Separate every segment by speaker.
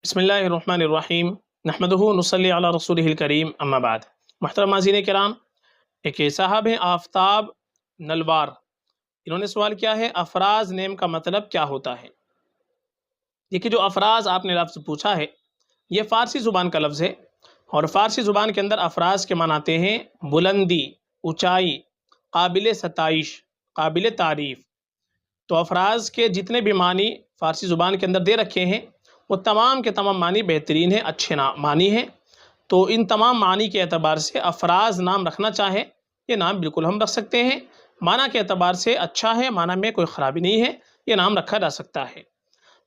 Speaker 1: بسم اللہ الرحمن الرحیم نحمدہ نصلی علی رسولہ الکریم اما بعد۔ محترم ناظرین کرام، ایک صاحب ہیں آفتاب نلوار، انہوں نے سوال کیا ہے افراز نیم کا مطلب کیا ہوتا ہے؟ دیکھیے، جو افراز آپ نے لفظ پوچھا ہے یہ فارسی زبان کا لفظ ہے، اور فارسی زبان کے اندر افراز کے معنی آتے ہیں بلندی، اونچائی، قابل ستائش، قابل تعریف۔ تو افراز کے جتنے بھی معنی فارسی زبان کے اندر دے رکھے ہیں وہ تمام کے تمام معنی بہترین ہیں، اچھے معنی ہیں۔ تو ان تمام معنی کے اعتبار سے افراز نام رکھنا چاہے یہ نام بالکل ہم رکھ سکتے ہیں، معنی کے اعتبار سے اچھا ہے، معنی میں کوئی خرابی نہیں ہے، یہ نام رکھا جا سکتا ہے۔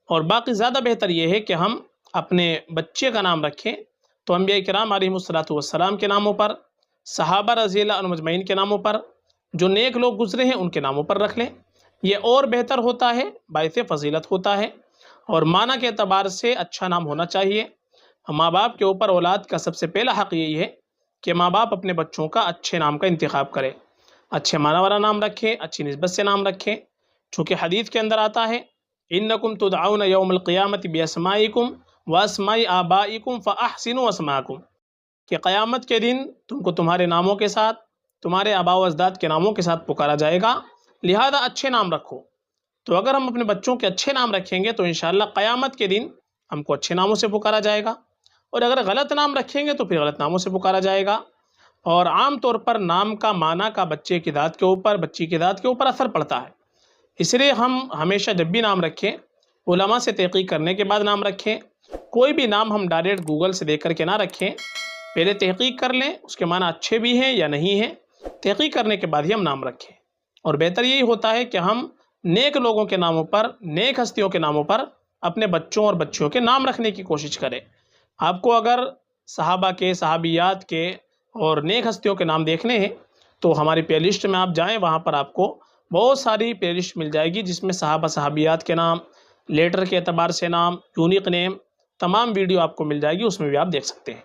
Speaker 1: اور باقی زیادہ بہتر یہ ہے کہ ہم اپنے بچے کا نام رکھیں تو انبیاء کرام علیہم السلام کے ناموں پر، صحابہ رضی اللہ عنہم اجمعین کے ناموں پر، جو نیک لوگ گزرے ہیں ان کے ناموں پر رکھ لیں، یہ اور بہتر ہوتا ہے، باعث فضیلت ہوتا ہے۔ اور معنی کے اعتبار سے اچھا نام ہونا چاہیے۔ ماں باپ کے اوپر اولاد کا سب سے پہلا حق یہی ہے کہ ماں باپ اپنے بچوں کا اچھے نام کا انتخاب کرے، اچھے معنی والا نام رکھیں، اچھی نسبت سے نام رکھیں، چونکہ حدیث کے اندر آتا ہے انکم تدعون یوم القیامت باسمائکم واسماء آبائکم فاحسنوا اسماءکم، کہ قیامت کے دن تم کو تمہارے ناموں کے ساتھ، تمہارے آباء و اجداد کے ناموں کے ساتھ پکارا جائے گا، لہذا اچھے نام رکھو۔ تو اگر ہم اپنے بچوں کے اچھے نام رکھیں گے تو انشاءاللہ قیامت کے دن ہم کو اچھے ناموں سے پکارا جائے گا، اور اگر غلط نام رکھیں گے تو پھر غلط ناموں سے پکارا جائے گا۔ اور عام طور پر نام کا معنی کا بچے کی ذات کے اوپر، بچی کی ذات کے اوپر اثر پڑتا ہے، اس لیے ہم ہمیشہ جب بھی نام رکھیں علماء سے تحقیق کرنے کے بعد نام رکھیں۔ کوئی بھی نام ہم ڈائریکٹ گوگل سے دیکھ کر کے نہ رکھیں، پہلے تحقیق کر لیں اس کے معنی اچھے بھی ہیں یا نہیں ہیں، تحقیق کرنے کے بعد ہی ہم نام رکھیں۔ اور بہتر یہی ہوتا ہے کہ ہم نیک لوگوں کے ناموں پر، نیک ہستیوں کے ناموں پر اپنے بچوں اور بچیوں کے نام رکھنے کی کوشش کریں۔ آپ کو اگر صحابہ کے، صحابیات کے اور نیک ہستیوں کے نام دیکھنے ہیں تو ہماری پلے لسٹ میں آپ جائیں، وہاں پر آپ کو بہت ساری پلے لسٹ مل جائے گی جس میں صحابہ صحابیات کے نام، لیٹر کے اعتبار سے نام، یونیک نیم، تمام ویڈیو آپ کو مل جائے گی، اس میں بھی آپ دیکھ سکتے ہیں۔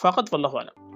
Speaker 1: فقط واللہ اعلم۔